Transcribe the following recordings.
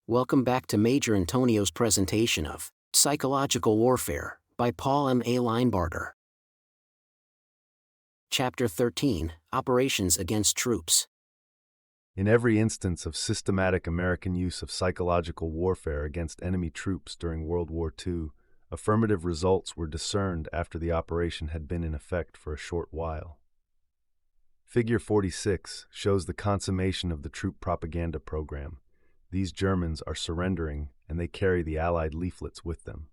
Welcome back to Major Intonio's presentation of Psychological Warfare by Paul M. A. Linebarger. Chapter 13, Operations Against Troops. In every instance of systematic American use of psychological warfare against enemy troops during World War II, affirmative results were discerned after the operation had been in effect for a short while. Figure 46 shows the consummation of the troop propaganda program. These Germans are surrendering, and they carry the Allied leaflets with them.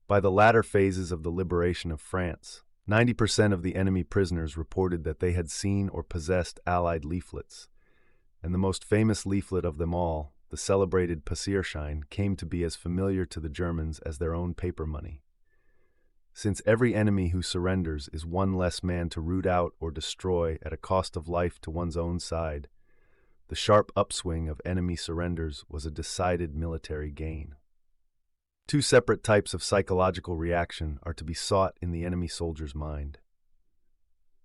By the latter phases of the liberation of France, 90% of the enemy prisoners reported that they had seen or possessed Allied leaflets, and the most famous leaflet of them all, the celebrated Passierschein, came to be as familiar to the Germans as their own paper money. Since every enemy who surrenders is one less man to root out or destroy at a cost of life to one's own side, the sharp upswing of enemy surrenders was a decided military gain. Two separate types of psychological reaction are to be sought in the enemy soldier's mind.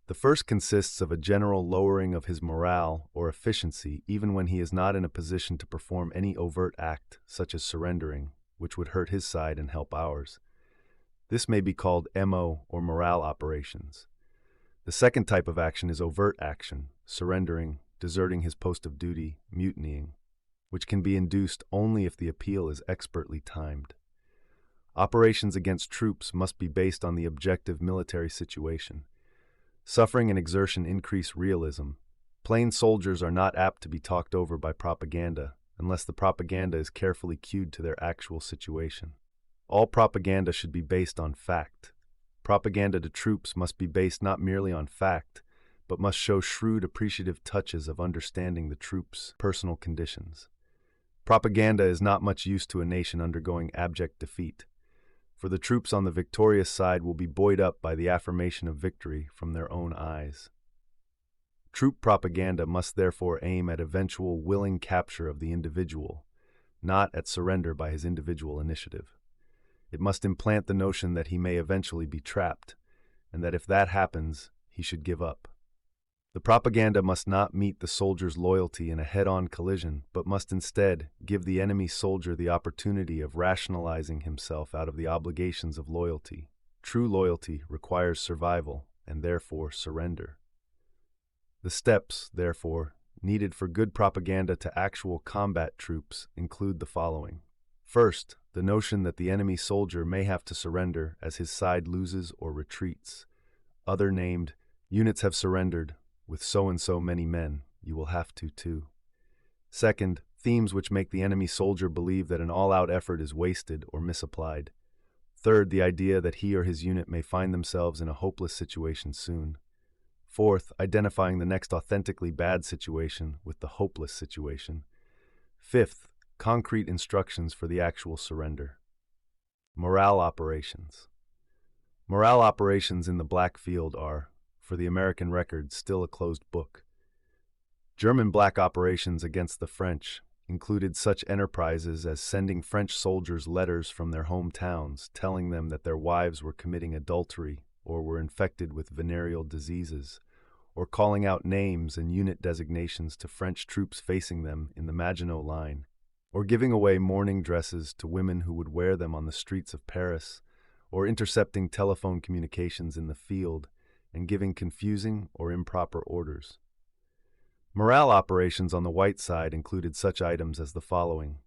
The first consists of a general lowering of his morale or efficiency even when he is not in a position to perform any overt act, such as surrendering, which would hurt his side and help ours. This may be called MO or morale operations. The second type of action is overt action, surrendering, deserting his post of duty, mutinying, which can be induced only if the appeal is expertly timed. Operations against troops must be based on the objective military situation. Suffering and exertion increase realism. Plain soldiers are not apt to be talked over by propaganda unless the propaganda is carefully cued to their actual situation. All propaganda should be based on fact. Propaganda to troops must be based not merely on fact, but must show shrewd appreciative touches of understanding the troops' personal conditions. Propaganda is not much use to a nation undergoing abject defeat, for the troops on the victorious side will be buoyed up by the affirmation of victory from their own eyes. Troop propaganda must therefore aim at eventual willing capture of the individual, not at surrender by his individual initiative. It must implant the notion that he may eventually be trapped, and that if that happens, he should give up. The propaganda must not meet the soldier's loyalty in a head-on collision, but must instead give the enemy soldier the opportunity of rationalizing himself out of the obligations of loyalty. True loyalty requires survival, and therefore surrender. The steps, therefore, needed for good propaganda to actual combat troops include the following. First, the notion that the enemy soldier may have to surrender as his side loses or retreats. Other named, units have surrendered, with so-and-so many men, you will have to too. Second, themes which make the enemy soldier believe that an all-out effort is wasted or misapplied. Third, the idea that he or his unit may find themselves in a hopeless situation soon. Fourth, identifying the next authentically bad situation with the hopeless situation. Fifth, concrete instructions for the actual surrender. Morale operations. Morale operations in the Black Field are, for the American record, still a closed book. German black operations against the French included such enterprises as sending French soldiers letters from their hometowns telling them that their wives were committing adultery or were infected with venereal diseases, or calling out names and unit designations to French troops facing them in the Maginot Line, or giving away mourning dresses to women who would wear them on the streets of Paris, or intercepting telephone communications in the field and giving confusing or improper orders. Morale operations on the white side included such items as the following: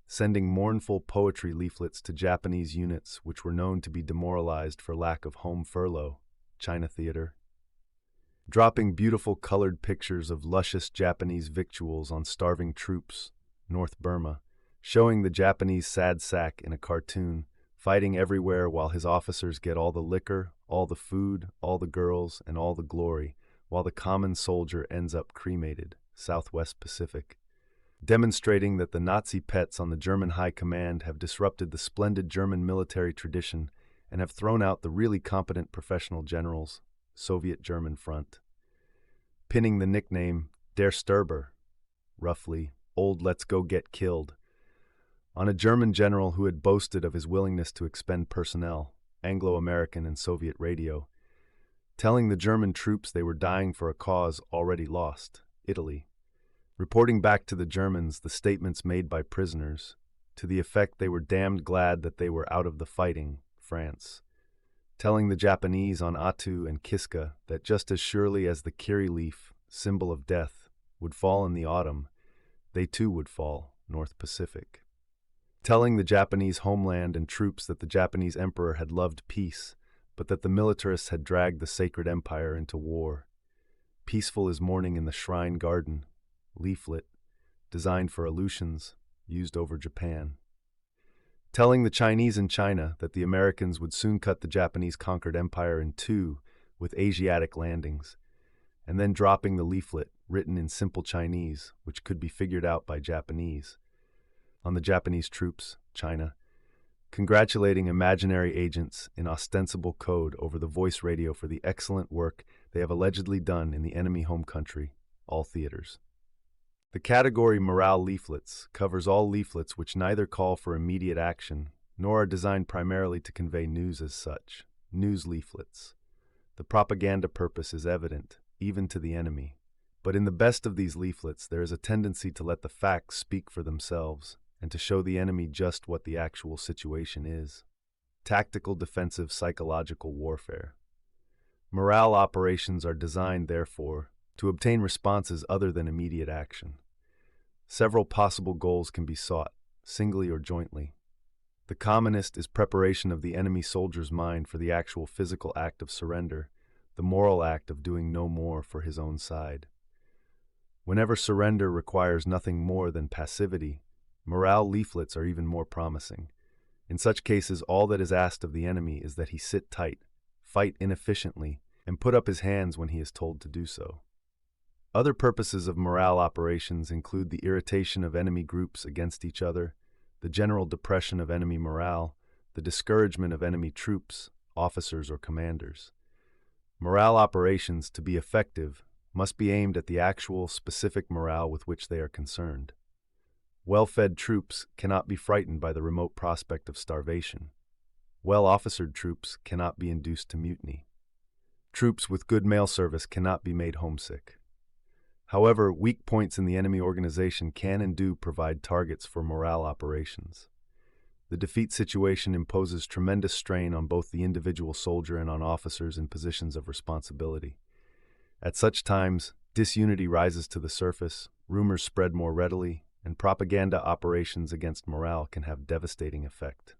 sending mournful poetry leaflets to Japanese units which were known to be demoralized for lack of home furlough, China Theater; dropping beautiful colored pictures of luscious Japanese victuals on starving troops, North Burma, showing the Japanese sad sack in a cartoon, fighting everywhere while his officers get all the liquor, all the food, all the girls, and all the glory, while the common soldier ends up cremated, Southwest Pacific. Demonstrating that the Nazi pets on the German high command have disrupted the splendid German military tradition and have thrown out the really competent professional generals, Soviet-German front. Pinning the nickname Der Sturber, roughly, Old Let's Go Get Killed, on a German general who had boasted of his willingness to expend personnel, Anglo-American and Soviet radio, telling the German troops they were dying for a cause already lost, Italy. reporting back to the Germans the statements made by prisoners, to the effect they were damned glad that they were out of the fighting, France, telling the Japanese on Attu and Kiska that just as surely as the kiri leaf, symbol of death, would fall in the autumn, they too would fall, North Pacific. Telling the Japanese homeland and troops that the Japanese emperor had loved peace, but that the militarists had dragged the sacred empire into war. Peaceful as morning in the shrine garden, Leaflet, designed for Aleutians, used over Japan. Telling the Chinese in China that the Americans would soon cut the Japanese conquered empire in two with Asiatic landings, and then dropping the leaflet written in simple Chinese, which could be figured out by Japanese, on the Japanese troops, China, congratulating imaginary agents in ostensible code over the voice radio for the excellent work they have allegedly done in the enemy home country, all theaters. The category morale leaflets covers all leaflets which neither call for immediate action nor are designed primarily to convey news as such, news leaflets. The propaganda purpose is evident, even to the enemy. But in the best of these leaflets, there is a tendency to let the facts speak for themselves and to show the enemy just what the actual situation is. Tactical defensive psychological warfare. Morale operations are designed, therefore, to obtain responses other than immediate action. Several possible goals can be sought, singly or jointly. The commonest is preparation of the enemy soldier's mind for the actual physical act of surrender, the moral act of doing no more for his own side. Whenever surrender requires nothing more than passivity, morale leaflets are even more promising. In such cases, all that is asked of the enemy is that he sit tight, fight inefficiently, and put up his hands when he is told to do so. Other purposes of morale operations include the irritation of enemy groups against each other, the general depression of enemy morale, the discouragement of enemy troops, officers, or commanders. Morale operations, to be effective, must be aimed at the actual, specific morale with which they are concerned. Well-fed troops cannot be frightened by the remote prospect of starvation. Well-officered troops cannot be induced to mutiny. Troops with good mail service cannot be made homesick. However, weak points in the enemy organization can and do provide targets for morale operations. The defeat situation imposes tremendous strain on both the individual soldier and on officers in positions of responsibility. At such times, disunity rises to the surface, rumors spread more readily, and propaganda operations against morale can have devastating effect.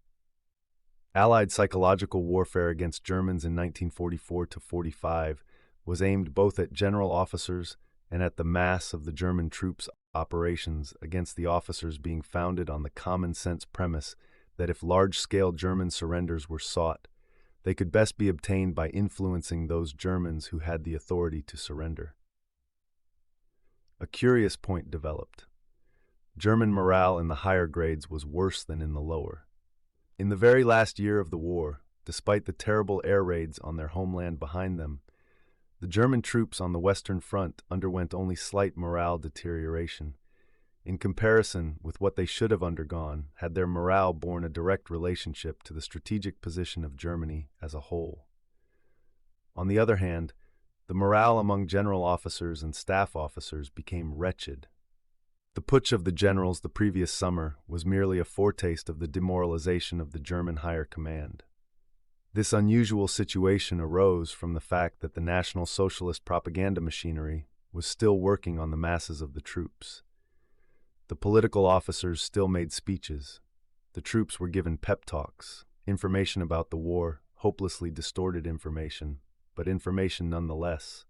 Allied psychological warfare against Germans in 1944-45 was aimed both at general officers and at the mass of the German troops' operations against the officers being founded on the common-sense premise that if large-scale German surrenders were sought, they could best be obtained by influencing those Germans who had the authority to surrender. A curious point developed. German morale in the higher grades was worse than in the lower. In the very last year of the war, despite the terrible air raids on their homeland behind them, the German troops on the Western Front underwent only slight morale deterioration, in comparison with what they should have undergone had their morale borne a direct relationship to the strategic position of Germany as a whole. On the other hand, the morale among general officers and staff officers became wretched. The putsch of the generals the previous summer was merely a foretaste of the demoralization of the German higher command. This unusual situation arose from the fact that the National Socialist propaganda machinery was still working on the masses of the troops. The political officers still made speeches. The troops were given pep talks, information about the war, hopelessly distorted information, but information nonetheless,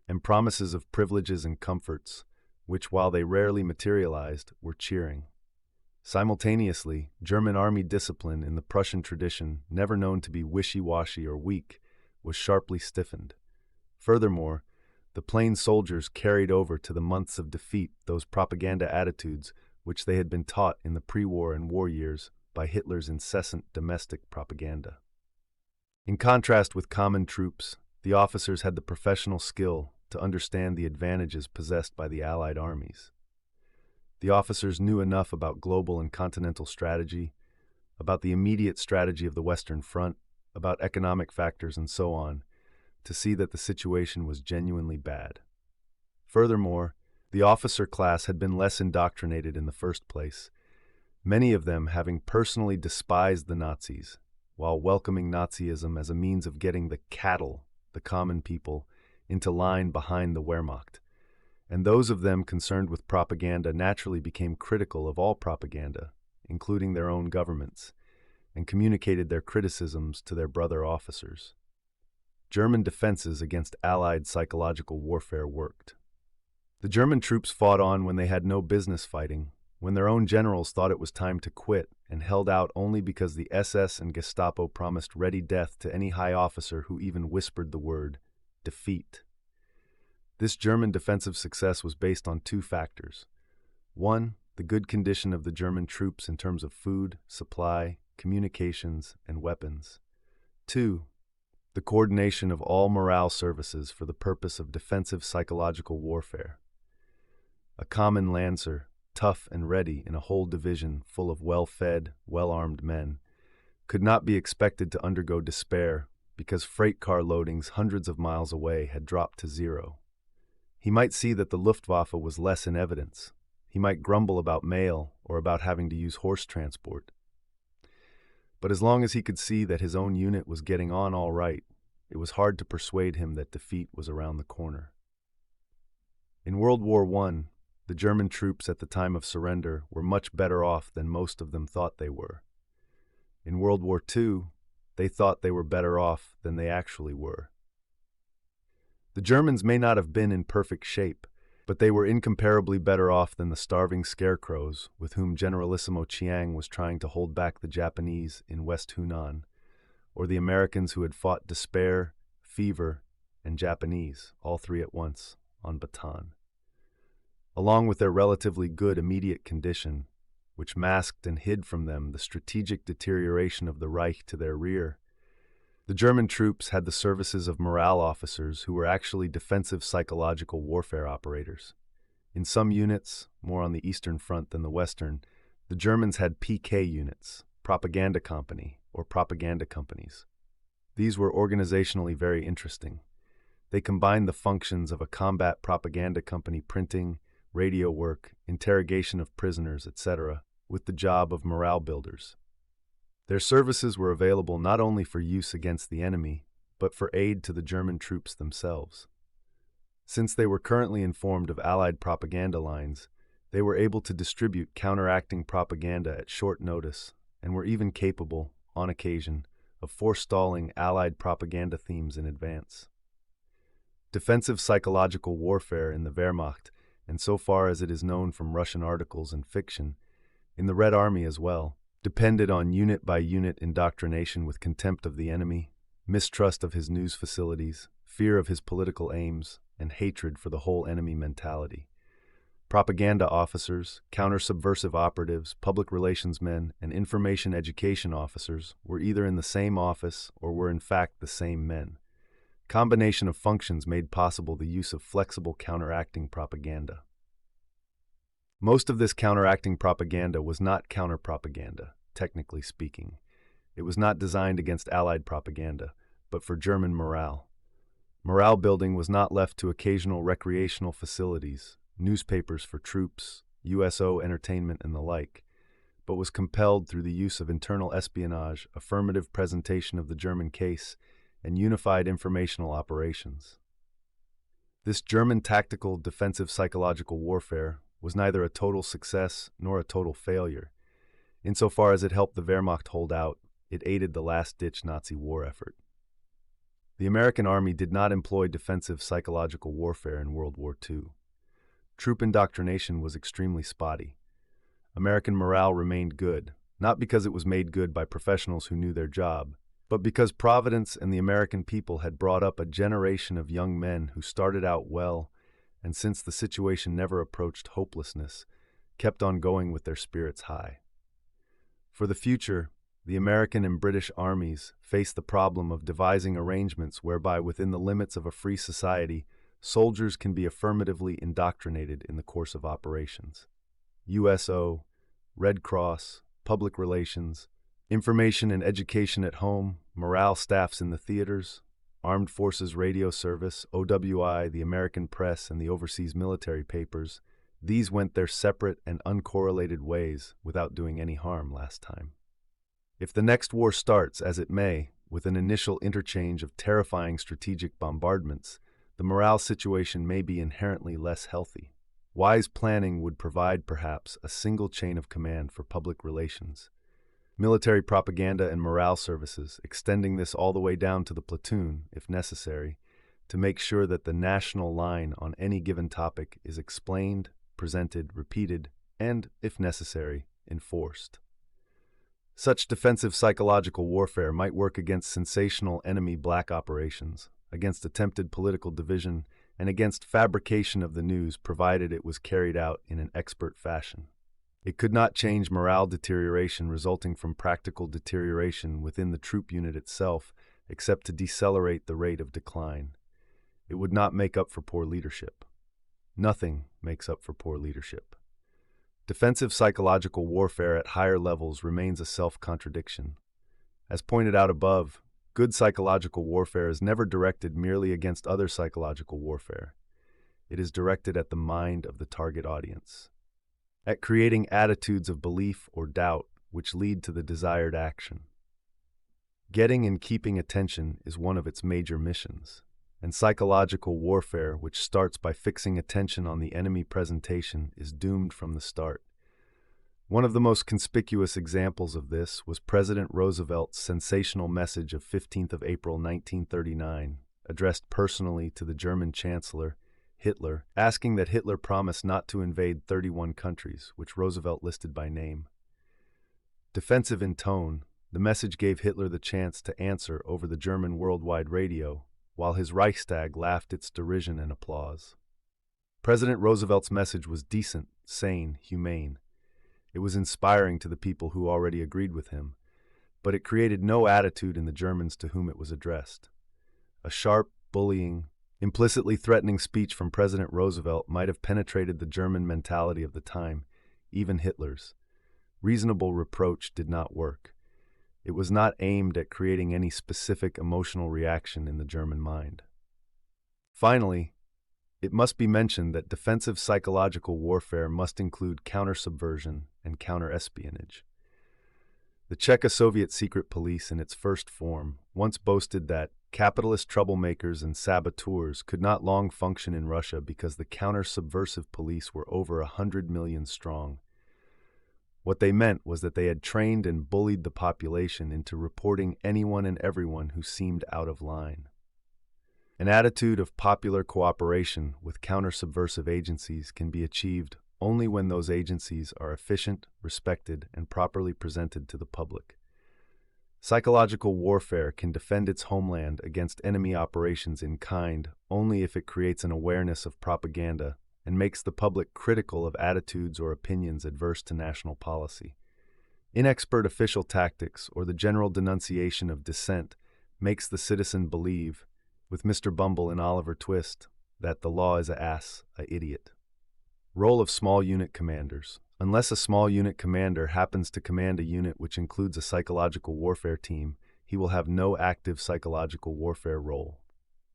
and promises of privileges and comforts, which, while they rarely materialized, were cheering. Simultaneously, German army discipline in the Prussian tradition, never known to be wishy-washy or weak, was sharply stiffened. Furthermore, the plain soldiers carried over to the months of defeat those propaganda attitudes which they had been taught in the pre-war and war years by Hitler's incessant domestic propaganda. In contrast with common troops, the officers had the professional skill to understand the advantages possessed by the Allied armies. The officers knew enough about global and continental strategy, about the immediate strategy of the Western Front, about economic factors and so on, to see that the situation was genuinely bad. Furthermore, The officer class had been less indoctrinated in the first place, many of them having personally despised the Nazis, while welcoming Nazism as a means of getting the cattle, the common people, into line behind the Wehrmacht. And those of them concerned with propaganda naturally became critical of all propaganda, including their own governments, and communicated their criticisms to their brother officers. German defenses against Allied psychological warfare worked. The German troops fought on when they had no business fighting, when their own generals thought it was time to quit, and held out only because the SS and Gestapo promised ready death to any high officer who even whispered the word defeat. This German defensive success was based on two factors. One, the good condition of the German troops in terms of food, supply, communications, and weapons. Two, the coordination of all morale services for the purpose of defensive psychological warfare. A common Lancer, tough and ready in a whole division full of well-fed, well-armed men, could not be expected to undergo despair because freight car loadings hundreds of miles away had dropped to zero. He might see that the Luftwaffe was less in evidence. He might grumble about mail or about having to use horse transport. But as long as he could see that his own unit was getting on all right, it was hard to persuade him that defeat was around the corner. In World War I, the German troops at the time of surrender were much better off than most of them thought they were. In World War II, they thought they were better off than they actually were. The Germans may not have been in perfect shape, but they were incomparably better off than the starving scarecrows with whom Generalissimo Chiang was trying to hold back the Japanese in West Hunan, or the Americans who had fought despair, fever, and Japanese, all three at once, on Bataan. Along with their relatively good immediate condition, which masked and hid from them the strategic deterioration of the Reich to their rear, the German troops had the services of morale officers who were actually defensive psychological warfare operators. In some units, more on the Eastern Front than the Western, the Germans had PK units, propaganda company, or propaganda companies. These were organizationally very interesting. They combined the functions of a combat propaganda company printing, radio work, interrogation of prisoners, etc., with the job of morale builders. Their services were available not only for use against the enemy, but for aid to the German troops themselves. Since they were currently informed of Allied propaganda lines, they were able to distribute counteracting propaganda at short notice, and were even capable, on occasion, of forestalling Allied propaganda themes in advance. Defensive psychological warfare in the Wehrmacht, and so far as it is known from Russian articles and fiction, in the Red Army as well, depended on unit-by-unit indoctrination with contempt of the enemy, mistrust of his news facilities, fear of his political aims, and hatred for the whole enemy mentality. Propaganda officers, counter-subversive operatives, public relations men, and information education officers were either in the same office or were in fact the same men. Combination of functions made possible the use of flexible counteracting propaganda. Most of this counteracting propaganda was not counter-propaganda, technically speaking. It was not designed against Allied propaganda, but for German morale. Morale building was not left to occasional recreational facilities, newspapers for troops, USO entertainment, and the like, but was compelled through the use of internal espionage, affirmative presentation of the German case, and unified informational operations. This German tactical defensive psychological warfare was neither a total success nor a total failure. Insofar as it helped the Wehrmacht hold out, it aided the last-ditch Nazi war effort. The American Army did not employ defensive psychological warfare in World War II. Troop indoctrination was extremely spotty. American morale remained good, not because it was made good by professionals who knew their job, but because Providence and the American people had brought up a generation of young men who started out well, and since the situation never approached hopelessness, kept on going with their spirits high. For the future, the American and British armies faced the problem of devising arrangements whereby within the limits of a free society, soldiers can be affirmatively indoctrinated in the course of operations. USO, Red Cross, public relations, information and education at home, morale staffs in the theaters, Armed Forces Radio Service, OWI, the American Press, and the overseas military papers, these went their separate and uncorrelated ways without doing any harm last time. If the next war starts, as it may, with an initial interchange of terrifying strategic bombardments, the morale situation may be inherently less healthy. Wise planning would provide, perhaps, a single chain of command for public relations. Military propaganda and morale services, extending this all the way down to the platoon, if necessary, to make sure that the national line on any given topic is explained, presented, repeated, and, if necessary, enforced. Such defensive psychological warfare might work against sensational enemy black operations, against attempted political division, and against fabrication of the news provided it was carried out in an expert fashion. It could not change morale deterioration resulting from practical deterioration within the troop unit itself, except to decelerate the rate of decline. It would not make up for poor leadership. Nothing makes up for poor leadership. Defensive psychological warfare at higher levels remains a self-contradiction. As pointed out above, good psychological warfare is never directed merely against other psychological warfare. It is directed at the mind of the target audience, at creating attitudes of belief or doubt which lead to the desired action. Getting and keeping attention is one of its major missions, and psychological warfare, which starts by fixing attention on the enemy presentation, is doomed from the start. One of the most conspicuous examples of this was President Roosevelt's sensational message of 15th of April 1939, addressed personally to the German Chancellor, Hitler, asking that Hitler promise not to invade 31 countries, which Roosevelt listed by name. Defensive in tone, the message gave Hitler the chance to answer over the German worldwide radio, while his Reichstag laughed its derision and applause. President Roosevelt's message was decent, sane, humane. It was inspiring to the people who already agreed with him, but it created no attitude in the Germans to whom it was addressed. A sharp, bullying, implicitly threatening speech from President Roosevelt might have penetrated the German mentality of the time, even Hitler's. Reasonable reproach did not work. It was not aimed at creating any specific emotional reaction in the German mind. Finally, it must be mentioned that defensive psychological warfare must include counter-subversion and counter-espionage. The Czechoslovak secret police in its first form once boasted that capitalist troublemakers and saboteurs could not long function in Russia because the counter-subversive police were over 100 million strong. What they meant was that they had trained and bullied the population into reporting anyone and everyone who seemed out of line. An attitude of popular cooperation with counter-subversive agencies can be achieved only when those agencies are efficient, respected, and properly presented to the public. Psychological warfare can defend its homeland against enemy operations in kind only if it creates an awareness of propaganda and makes the public critical of attitudes or opinions adverse to national policy. Inexpert official tactics or the general denunciation of dissent makes the citizen believe, with Mr. Bumble and Oliver Twist, that the law is a ass, a idiot. Role of small unit commanders. Unless a small unit commander happens to command a unit which includes a psychological warfare team, he will have no active psychological warfare role.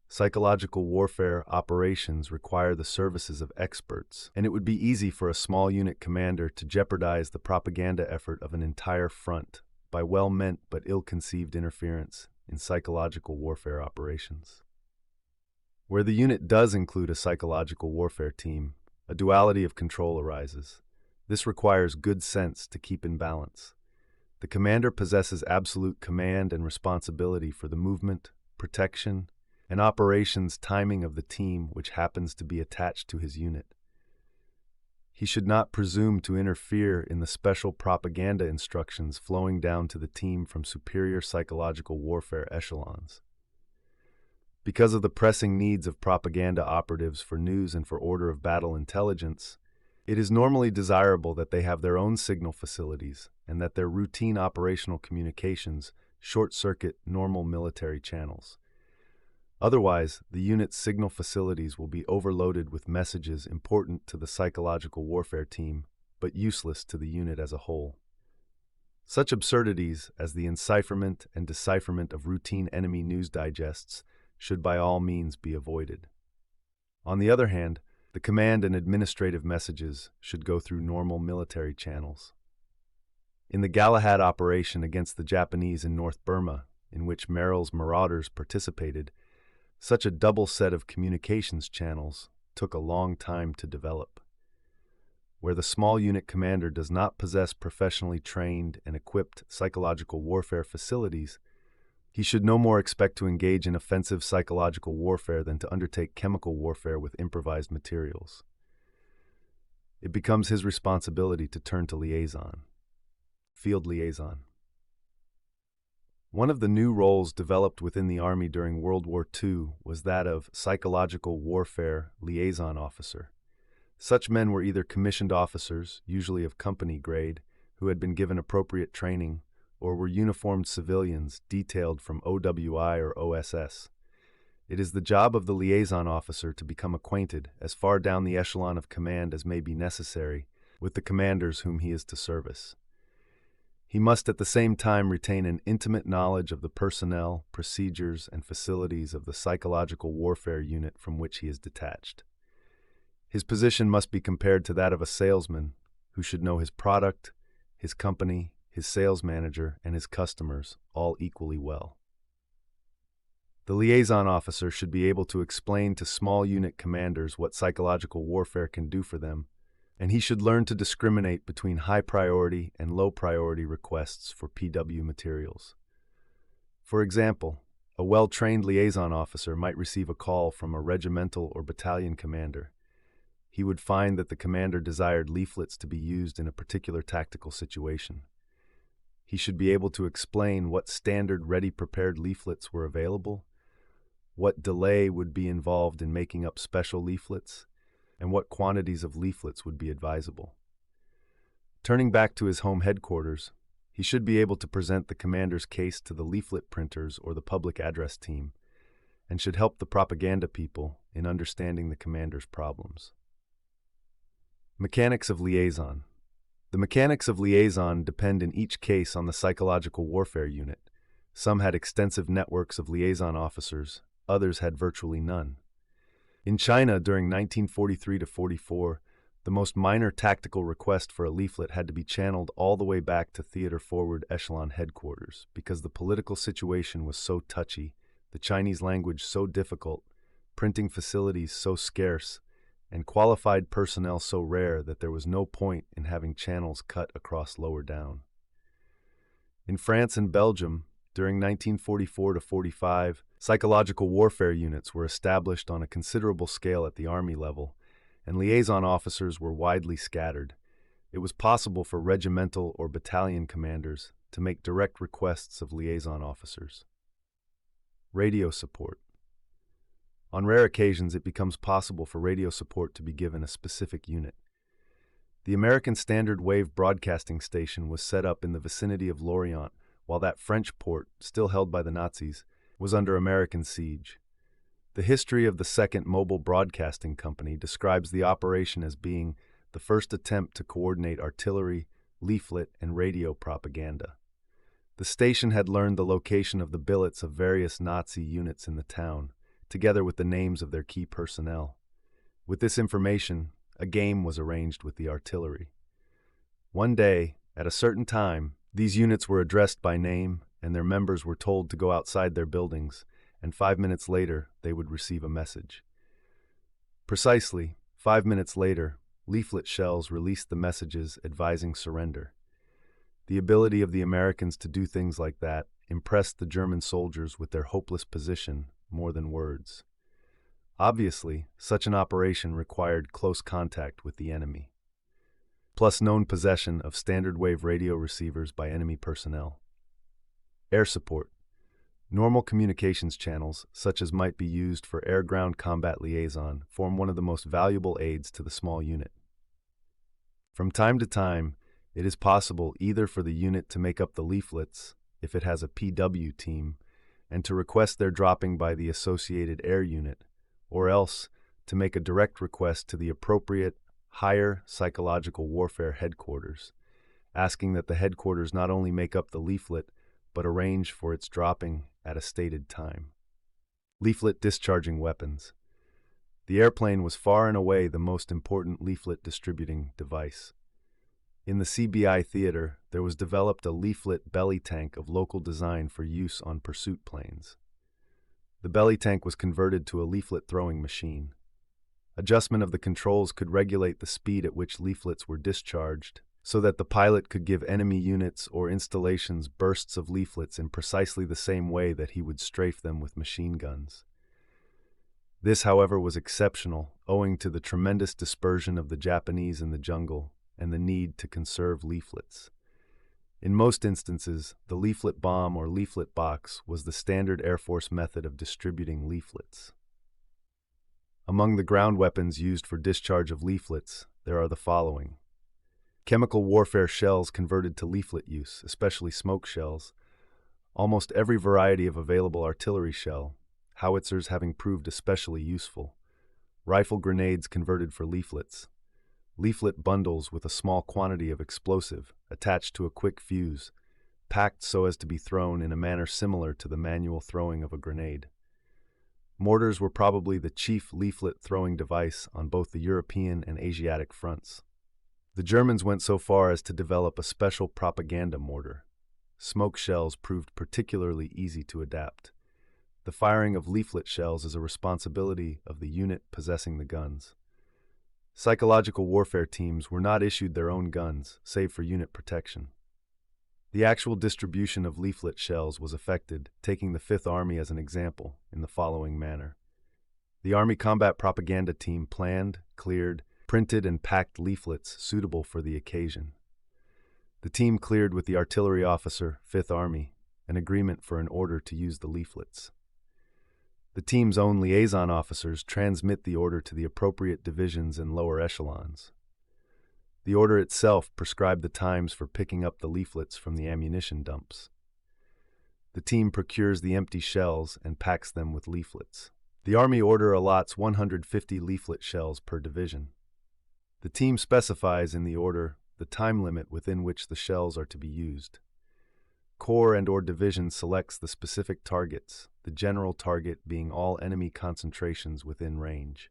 Psychological warfare operations require the services of experts, and it would be easy for a small unit commander to jeopardize the propaganda effort of an entire front by well-meant but ill-conceived interference in psychological warfare operations. Where the unit does include a psychological warfare team, a duality of control arises. This requires good sense to keep in balance. The commander possesses absolute command and responsibility for the movement, protection, and operations timing of the team which happens to be attached to his unit. He should not presume to interfere in the special propaganda instructions flowing down to the team from superior psychological warfare echelons. Because of the pressing needs of propaganda operatives for news and for order of battle intelligence, it is normally desirable that they have their own signal facilities and that their routine operational communications short-circuit normal military channels. Otherwise, the unit's signal facilities will be overloaded with messages important to the psychological warfare team, but useless to the unit as a whole. Such absurdities as the encipherment and decipherment of routine enemy news digests should by all means be avoided. On the other hand, the command and administrative messages should go through normal military channels. In the Galahad operation against the Japanese in North Burma, in which Merrill's marauders participated, such a double set of communications channels took a long time to develop. Where the small unit commander does not possess professionally trained and equipped psychological warfare facilities, he should no more expect to engage in offensive psychological warfare than to undertake chemical warfare with improvised materials. It becomes his responsibility to turn to liaison, field liaison. One of the new roles developed within the Army during World War II was that of psychological warfare liaison officer. Such men were either commissioned officers, usually of company grade, who had been given appropriate training, or were uniformed civilians detailed from OWI or OSS. It is the job of the liaison officer to become acquainted, as far down the echelon of command as may be necessary, with the commanders whom he is to service. He must at the same time retain an intimate knowledge of the personnel, procedures, and facilities of the psychological warfare unit from which he is detached. His position must be compared to that of a salesman, who should know his product, his company, his sales manager, and his customers all equally well. The liaison officer should be able to explain to small unit commanders what psychological warfare can do for them, and he should learn to discriminate between high priority and low priority requests for PW materials. For example, a well-trained liaison officer might receive a call from a regimental or battalion commander. He would find that the commander desired leaflets to be used in a particular tactical situation. He should be able to explain what standard ready-prepared leaflets were available, what delay would be involved in making up special leaflets, and what quantities of leaflets would be advisable. Turning back to his home headquarters, he should be able to present the commander's case to the leaflet printers or the public address team, and should help the propaganda people in understanding the commander's problems. Mechanics of liaison. The mechanics of liaison depend in each case on the psychological warfare unit. Some had extensive networks of liaison officers, others had virtually none. In China during 1943-44, the most minor tactical request for a leaflet had to be channeled all the way back to theater forward echelon headquarters because the political situation was so touchy, the Chinese language so difficult, printing facilities so scarce, and qualified personnel so rare that there was no point in having channels cut across lower down. In France and Belgium, during 1944-45, psychological warfare units were established on a considerable scale at the Army level, and liaison officers were widely scattered. It was possible for regimental or battalion commanders to make direct requests of liaison officers. Radio support. On rare occasions, it becomes possible for radio support to be given a specific unit. The American Standard Wave Broadcasting Station was set up in the vicinity of Lorient, while that French port, still held by the Nazis, was under American siege. The history of the Second Mobile Broadcasting Company describes the operation as being the first attempt to coordinate artillery, leaflet, and radio propaganda. The station had learned the location of the billets of various Nazi units in the town, together with the names of their key personnel. With this information, a game was arranged with the artillery. One day, at a certain time, these units were addressed by name, and their members were told to go outside their buildings, and 5 minutes later, they would receive a message. Precisely 5 minutes later, leaflet shells released the messages advising surrender. The ability of the Americans to do things like that impressed the German soldiers with their hopeless position more than words. Obviously, such an operation required close contact with the enemy, plus known possession of standard wave radio receivers by enemy personnel. Air support. Normal communications channels, such as might be used for air-ground combat liaison, form one of the most valuable aids to the small unit. From time to time, it is possible either for the unit to make up the leaflets, if it has a PW team, and to request their dropping by the associated air unit, or else to make a direct request to the appropriate, higher psychological warfare headquarters, asking that the headquarters not only make up the leaflet, but arrange for its dropping at a stated time. Leaflet discharging weapons. The airplane was far and away the most important leaflet distributing device. In the CBI theater, there was developed a leaflet belly tank of local design for use on pursuit planes. The belly tank was converted to a leaflet throwing machine. Adjustment of the controls could regulate the speed at which leaflets were discharged, so that the pilot could give enemy units or installations bursts of leaflets in precisely the same way that he would strafe them with machine guns. This, however, was exceptional, owing to the tremendous dispersion of the Japanese in the jungle and the need to conserve leaflets. In most instances, the leaflet bomb or leaflet box was the standard Air Force method of distributing leaflets. Among the ground weapons used for discharge of leaflets, there are the following. Chemical warfare shells converted to leaflet use, especially smoke shells. Almost every variety of available artillery shell, howitzers having proved especially useful. Rifle grenades converted for leaflets. Leaflet bundles with a small quantity of explosive attached to a quick fuse, packed so as to be thrown in a manner similar to the manual throwing of a grenade. Mortars were probably the chief leaflet throwing device on both the European and Asiatic fronts. The Germans went so far as to develop a special propaganda mortar. Smoke shells proved particularly easy to adapt. The firing of leaflet shells is a responsibility of the unit possessing the guns. Psychological warfare teams were not issued their own guns, save for unit protection. The actual distribution of leaflet shells was effected, taking the Fifth Army as an example, in the following manner. The Army Combat Propaganda Team planned, cleared, printed, and packed leaflets suitable for the occasion. The team cleared with the artillery officer, 5th Army, an agreement for an order to use the leaflets. The team's own liaison officers transmit the order to the appropriate divisions and lower echelons. The order itself prescribed the times for picking up the leaflets from the ammunition dumps. The team procures the empty shells and packs them with leaflets. The Army order allots 150 leaflet shells per division. The team specifies in the order the time limit within which the shells are to be used. Corps and/or division selects the specific targets, the general target being all enemy concentrations within range.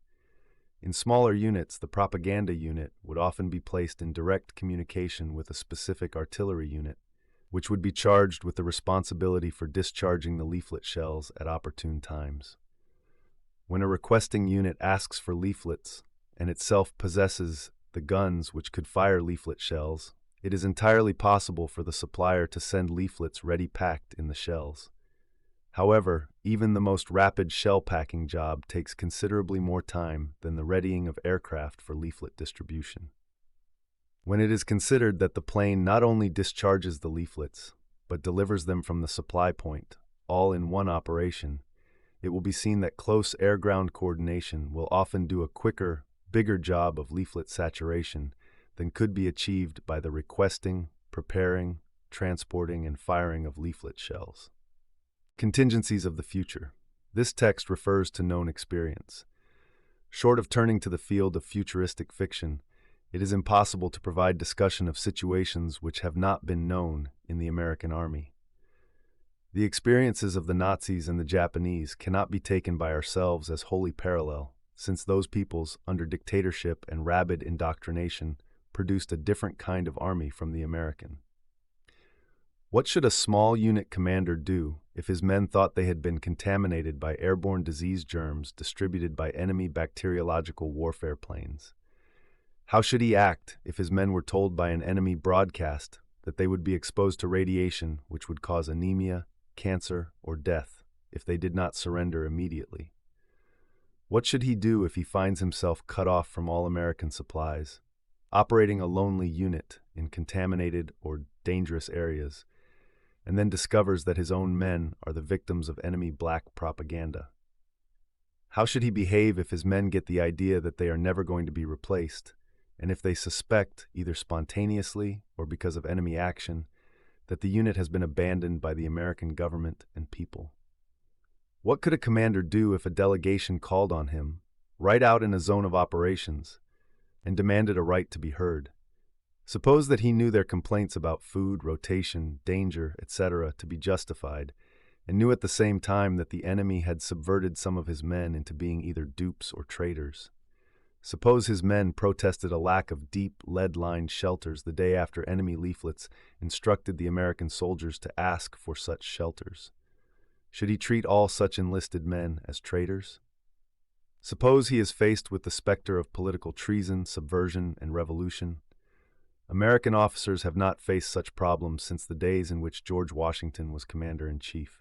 In smaller units, the propaganda unit would often be placed in direct communication with a specific artillery unit, which would be charged with the responsibility for discharging the leaflet shells at opportune times. When a requesting unit asks for leaflets, and itself possesses the guns which could fire leaflet shells, it is entirely possible for the supplier to send leaflets ready packed in the shells. However, even the most rapid shell packing job takes considerably more time than the readying of aircraft for leaflet distribution. When it is considered that the plane not only discharges the leaflets, but delivers them from the supply point, all in one operation, it will be seen that close air-ground coordination will often do a quicker, bigger job of leaflet saturation than could be achieved by the requesting, preparing, transporting, and firing of leaflet shells. Contingencies of the future. This text refers to known experience. Short of turning to the field of futuristic fiction, it is impossible to provide discussion of situations which have not been known in the American Army. The experiences of the Nazis and the Japanese cannot be taken by ourselves as wholly parallel, since those peoples, under dictatorship and rabid indoctrination, produced a different kind of army from the American. What should a small unit commander do if his men thought they had been contaminated by airborne disease germs distributed by enemy bacteriological warfare planes? How should he act if his men were told by an enemy broadcast that they would be exposed to radiation which would cause anemia, cancer, or death if they did not surrender immediately? What should he do if he finds himself cut off from all American supplies, operating a lonely unit in contaminated or dangerous areas, and then discovers that his own men are the victims of enemy black propaganda? How should he behave if his men get the idea that they are never going to be replaced, and if they suspect, either spontaneously or because of enemy action, that the unit has been abandoned by the American government and people? What could a commander do if a delegation called on him, right out in a zone of operations, and demanded a right to be heard? Suppose that he knew their complaints about food, rotation, danger, etc. to be justified, and knew at the same time that the enemy had subverted some of his men into being either dupes or traitors. Suppose his men protested a lack of deep, lead-lined shelters the day after enemy leaflets instructed the American soldiers to ask for such shelters. Should he treat all such enlisted men as traitors? Suppose he is faced with the specter of political treason, subversion, and revolution. American officers have not faced such problems since the days in which George Washington was commander-in-chief.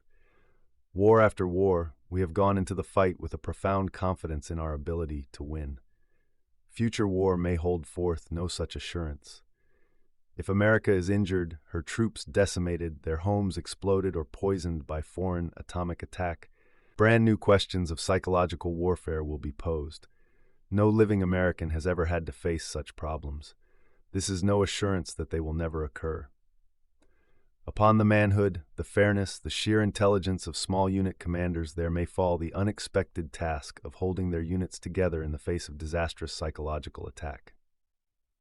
War after war, we have gone into the fight with a profound confidence in our ability to win. Future war may hold forth no such assurance. If America is injured, her troops decimated, their homes exploded or poisoned by foreign atomic attack, brand new questions of psychological warfare will be posed. No living American has ever had to face such problems. This is no assurance that they will never occur. Upon the manhood, the fairness, the sheer intelligence of small unit commanders there may fall the unexpected task of holding their units together in the face of disastrous psychological attack.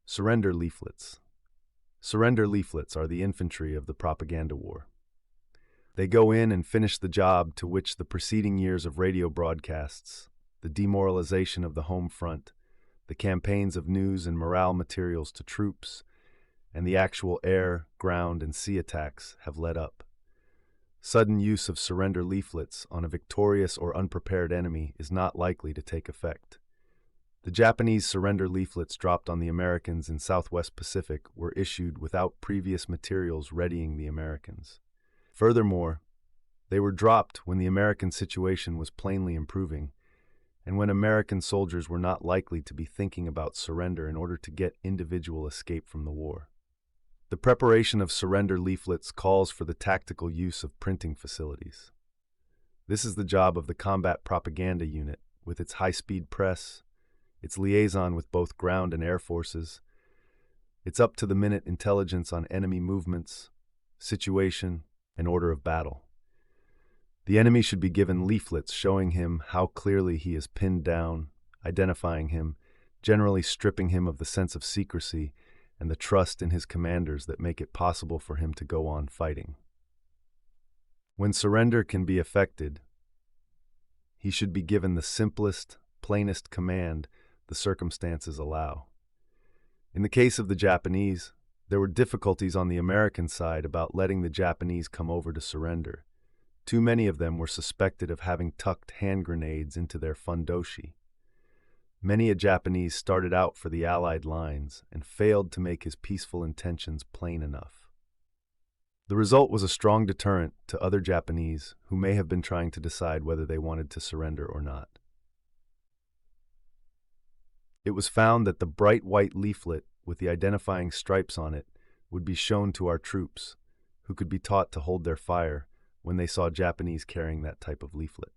Surrender leaflets. Surrender leaflets are the infantry of the propaganda war. They go in and finish the job to which the preceding years of radio broadcasts, the demoralization of the home front, the campaigns of news and morale materials to troops, and the actual air, ground, and sea attacks have led up. Sudden use of surrender leaflets on a victorious or unprepared enemy is not likely to take effect. The Japanese surrender leaflets dropped on the Americans in Southwest Pacific were issued without previous materials readying the Americans. Furthermore, they were dropped when the American situation was plainly improving, and when American soldiers were not likely to be thinking about surrender in order to get individual escape from the war. The preparation of surrender leaflets calls for the tactical use of printing facilities. This is the job of the combat propaganda unit, with its high-speed press, its liaison with both ground and air forces, its up-to-the-minute intelligence on enemy movements, situation, and order of battle. The enemy should be given leaflets showing him how clearly he is pinned down, identifying him, generally stripping him of the sense of secrecy and the trust in his commanders that make it possible for him to go on fighting. When surrender can be effected, he should be given the simplest, plainest command the circumstances allow. In the case of the Japanese, there were difficulties on the American side about letting the Japanese come over to surrender. Too many of them were suspected of having tucked hand grenades into their fundoshi. Many a Japanese started out for the Allied lines and failed to make his peaceful intentions plain enough. The result was a strong deterrent to other Japanese who may have been trying to decide whether they wanted to surrender or not. It was found that the bright white leaflet with the identifying stripes on it would be shown to our troops, who could be taught to hold their fire when they saw Japanese carrying that type of leaflet.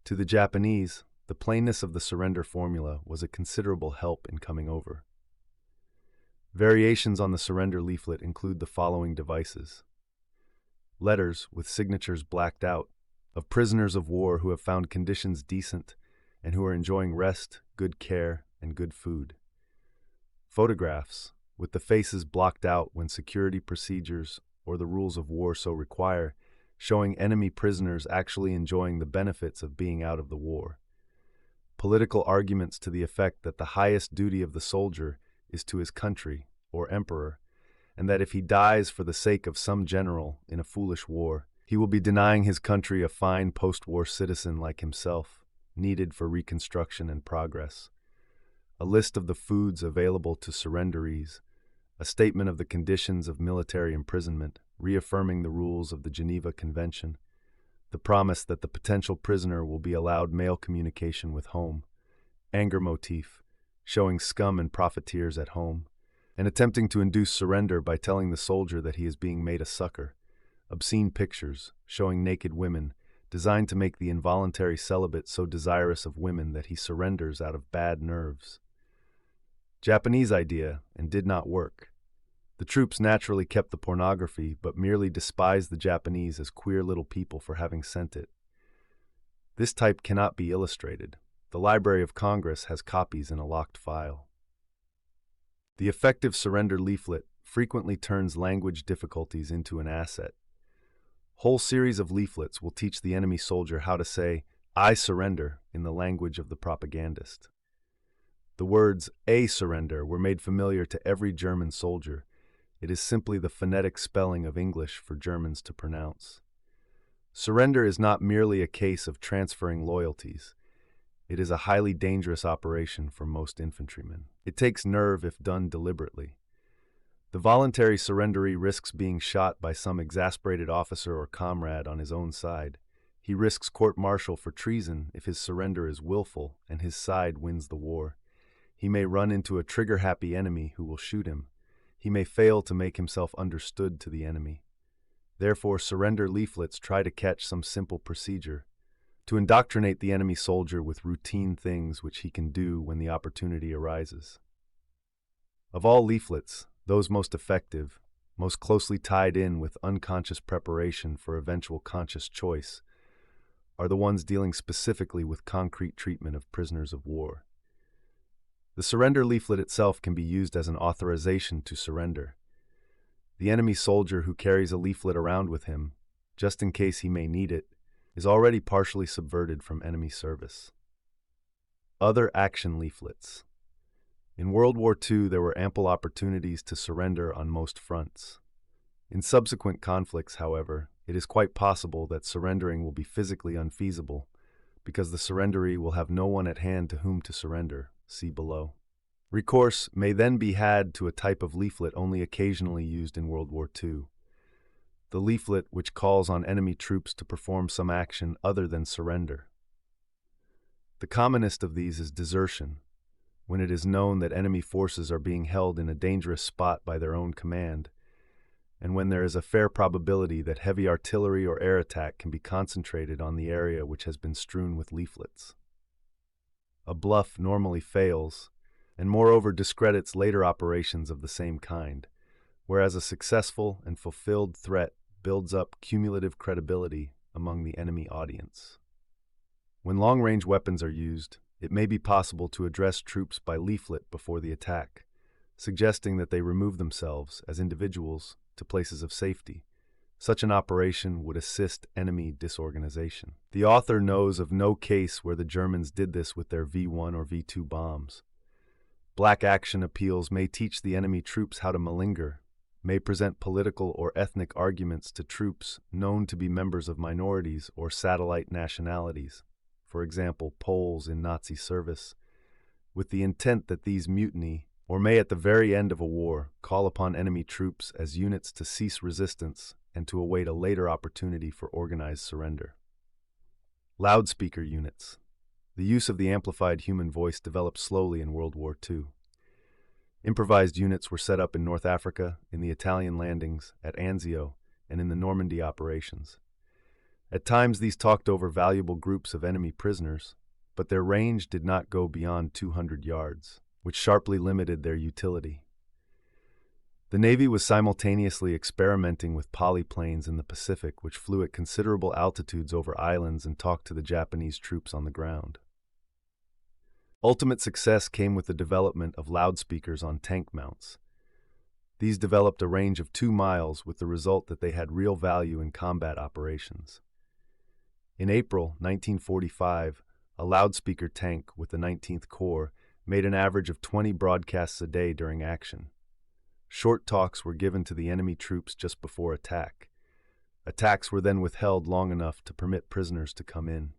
To the Japanese, the plainness of the surrender formula was a considerable help in coming over. Variations on the surrender leaflet include the following devices: letters with signatures blacked out of prisoners of war who have found conditions decent and who are enjoying rest, good care, and good food. Photographs with the faces blocked out when security procedures or the rules of war so require, showing enemy prisoners actually enjoying the benefits of being out of the war. Political arguments to the effect that the highest duty of the soldier is to his country or emperor, and that if he dies for the sake of some general in a foolish war, he will be denying his country a fine post-war citizen like himself, needed for reconstruction and progress. A list of the foods available to surrenderees, a statement of the conditions of military imprisonment, reaffirming the rules of the Geneva Convention, the promise that the potential prisoner will be allowed mail communication with home, anger motif, showing scum and profiteers at home, and attempting to induce surrender by telling the soldier that he is being made a sucker, obscene pictures showing naked women, designed to make the involuntary celibate so desirous of women that he surrenders out of bad nerves. Japanese idea, and did not work. The troops naturally kept the pornography, but merely despised the Japanese as queer little people for having sent it. This type cannot be illustrated. The Library of Congress has copies in a locked file. The effective surrender leaflet frequently turns language difficulties into an asset. Whole series of leaflets will teach the enemy soldier how to say, "I surrender," in the language of the propagandist. The words, "A surrender," were made familiar to every German soldier. It is simply the phonetic spelling of English for Germans to pronounce. Surrender is not merely a case of transferring loyalties. It is a highly dangerous operation for most infantrymen. It takes nerve if done deliberately. The voluntary surrenderee risks being shot by some exasperated officer or comrade on his own side. He risks court-martial for treason if his surrender is willful and his side wins the war. He may run into a trigger-happy enemy who will shoot him. He may fail to make himself understood to the enemy. Therefore, surrender leaflets try to catch some simple procedure, to indoctrinate the enemy soldier with routine things which he can do when the opportunity arises. Of all leaflets, those most effective, most closely tied in with unconscious preparation for eventual conscious choice, are the ones dealing specifically with concrete treatment of prisoners of war. The surrender leaflet itself can be used as an authorization to surrender. The enemy soldier who carries a leaflet around with him, just in case he may need it, is already partially subverted from enemy service. Other action leaflets. In World War II, there were ample opportunities to surrender on most fronts. In subsequent conflicts, however, it is quite possible that surrendering will be physically unfeasible because the surrenderee will have no one at hand to whom to surrender. See below. Recourse may then be had to a type of leaflet only occasionally used in World War II. The leaflet which calls on enemy troops to perform some action other than surrender. The commonest of these is desertion, when it is known that enemy forces are being held in a dangerous spot by their own command, and when there is a fair probability that heavy artillery or air attack can be concentrated on the area which has been strewn with leaflets. A bluff normally fails, and moreover discredits later operations of the same kind, whereas a successful and fulfilled threat builds up cumulative credibility among the enemy audience. When long-range weapons are used, it may be possible to address troops by leaflet before the attack, suggesting that they remove themselves, as individuals, to places of safety. Such an operation would assist enemy disorganization. The author knows of no case where the Germans did this with their V1 or V2 bombs. Black action appeals may teach the enemy troops how to malinger, may present political or ethnic arguments to troops known to be members of minorities or satellite nationalities, for example, Poles in Nazi service, with the intent that these mutiny, or may at the very end of a war, call upon enemy troops as units to cease resistance and to await a later opportunity for organized surrender. Loudspeaker units. The use of the amplified human voice developed slowly in World War II. Improvised units were set up in North Africa, in the Italian landings, at Anzio, and in the Normandy operations. At times these talked over valuable groups of enemy prisoners, but their range did not go beyond 200 yards, which sharply limited their utility. The Navy was simultaneously experimenting with polyplanes in the Pacific, which flew at considerable altitudes over islands and talked to the Japanese troops on the ground. Ultimate success came with the development of loudspeakers on tank mounts. These developed a range of 2 miles with the result that they had real value in combat operations. In April 1945, a loudspeaker tank with the 19th Corps made an average of 20 broadcasts a day during action. Short talks were given to the enemy troops just before attack. Attacks were then withheld long enough to permit prisoners to come in.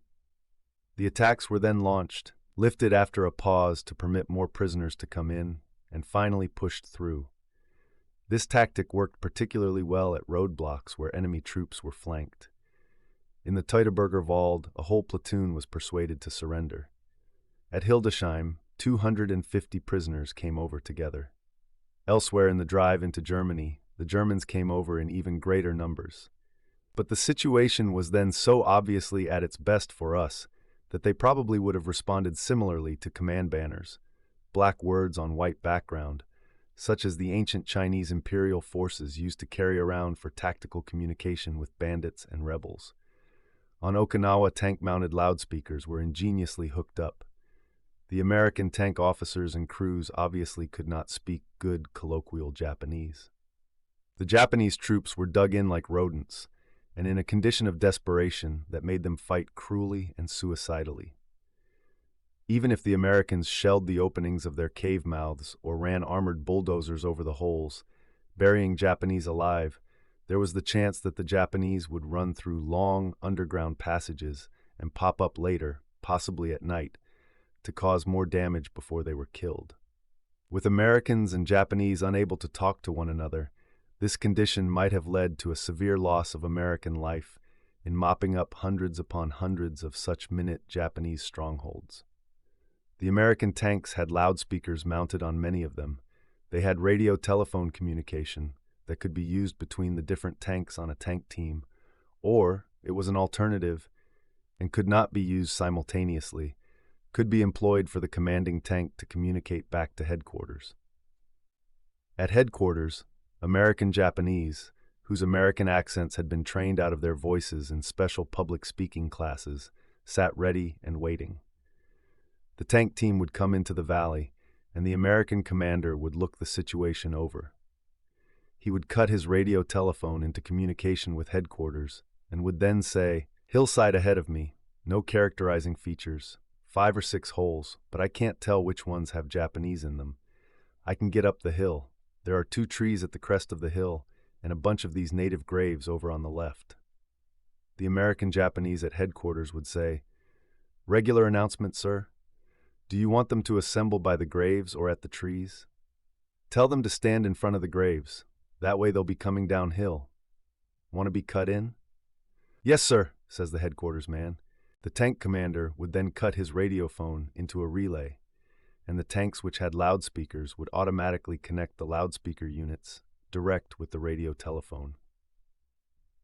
The attacks were then launched, lifted after a pause to permit more prisoners to come in, and finally pushed through. This tactic worked particularly well at roadblocks where enemy troops were flanked. In the Teutoburger Wald, a whole platoon was persuaded to surrender. At Hildesheim, 250 prisoners came over together. Elsewhere in the drive into Germany, the Germans came over in even greater numbers. But the situation was then so obviously at its best for us that they probably would have responded similarly to command banners, black words on white background, such as the ancient Chinese imperial forces used to carry around for tactical communication with bandits and rebels. On Okinawa, tank-mounted loudspeakers were ingeniously hooked up. The American tank officers and crews obviously could not speak good colloquial Japanese. The Japanese troops were dug in like rodents, and in a condition of desperation that made them fight cruelly and suicidally. Even if the Americans shelled the openings of their cave mouths or ran armored bulldozers over the holes, burying Japanese alive, there was the chance that the Japanese would run through long underground passages and pop up later, possibly at night, to cause more damage before they were killed. With Americans and Japanese unable to talk to one another, this condition might have led to a severe loss of American life in mopping up hundreds upon hundreds of such minute Japanese strongholds. The American tanks had loudspeakers mounted on many of them. They had radio telephone communication that could be used between the different tanks on a tank team, or it was an alternative and could not be used simultaneously, could be employed for the commanding tank to communicate back to headquarters. At headquarters, American Japanese, whose American accents had been trained out of their voices in special public speaking classes, sat ready and waiting. The tank team would come into the valley, and the American commander would look the situation over. He would cut his radio telephone into communication with headquarters, and would then say, "Hillside ahead of me, no characterizing features, 5 or 6 holes, but I can't tell which ones have Japanese in them. I can get up the hill. There are 2 trees at the crest of the hill, and a bunch of these native graves over on the left." The American Japanese at headquarters would say, "Regular announcement, sir. Do you want them to assemble by the graves or at the trees? Tell them to stand in front of the graves. That way they'll be coming downhill. Want to be cut in?" "Yes, sir," says the headquarters man. The tank commander would then cut his radio phone into a relay, and the tanks which had loudspeakers would automatically connect the loudspeaker units direct with the radio telephone.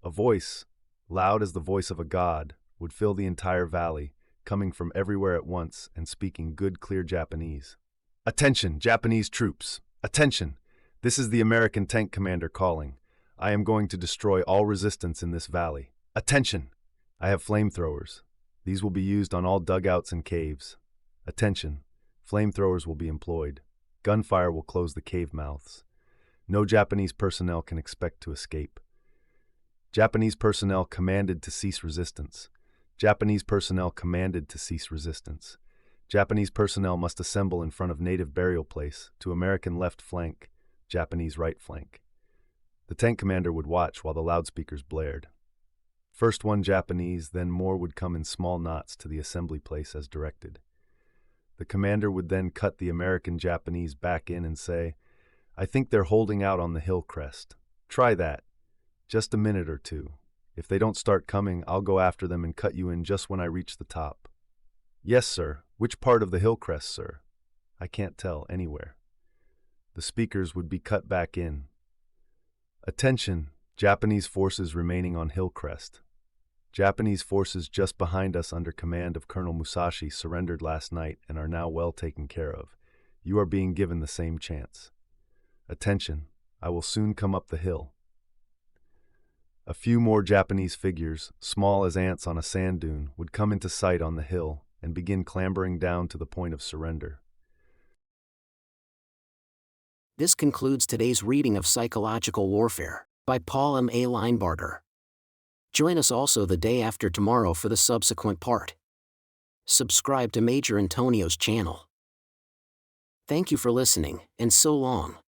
A voice, loud as the voice of a god, would fill the entire valley, coming from everywhere at once and speaking good, clear Japanese. "Attention, Japanese troops! Attention! This is the American tank commander calling. I am going to destroy all resistance in this valley. Attention! I have flamethrowers. These will be used on all dugouts and caves. Attention! Flamethrowers will be employed. Gunfire will close the cave mouths. No Japanese personnel can expect to escape. Japanese personnel commanded to cease resistance. Japanese personnel commanded to cease resistance. Japanese personnel must assemble in front of native burial place to American left flank, Japanese right flank." The tank commander would watch while the loudspeakers blared. First one Japanese, then more would come in small knots to the assembly place as directed. The commander would then cut the American Japanese back in and say, "I think they're holding out on the hill crest. Try that. Just a minute or 2. If they don't start coming, I'll go after them and cut you in just when I reach the top." "Yes, sir. Which part of the hill crest, sir?" "I can't tell. Anywhere." The speakers would be cut back in. "Attention, Japanese forces remaining on hill crest. Japanese forces just behind us under command of Colonel Musashi surrendered last night and are now well taken care of. You are being given the same chance. Attention, I will soon come up the hill." A few more Japanese figures, small as ants on a sand dune, would come into sight on the hill and begin clambering down to the point of surrender. This concludes today's reading of Psychological Warfare by Paul M. A. Linebarger. Join us also the day after tomorrow for the subsequent part. Subscribe to Major Intonio's channel. Thank you for listening, and so long.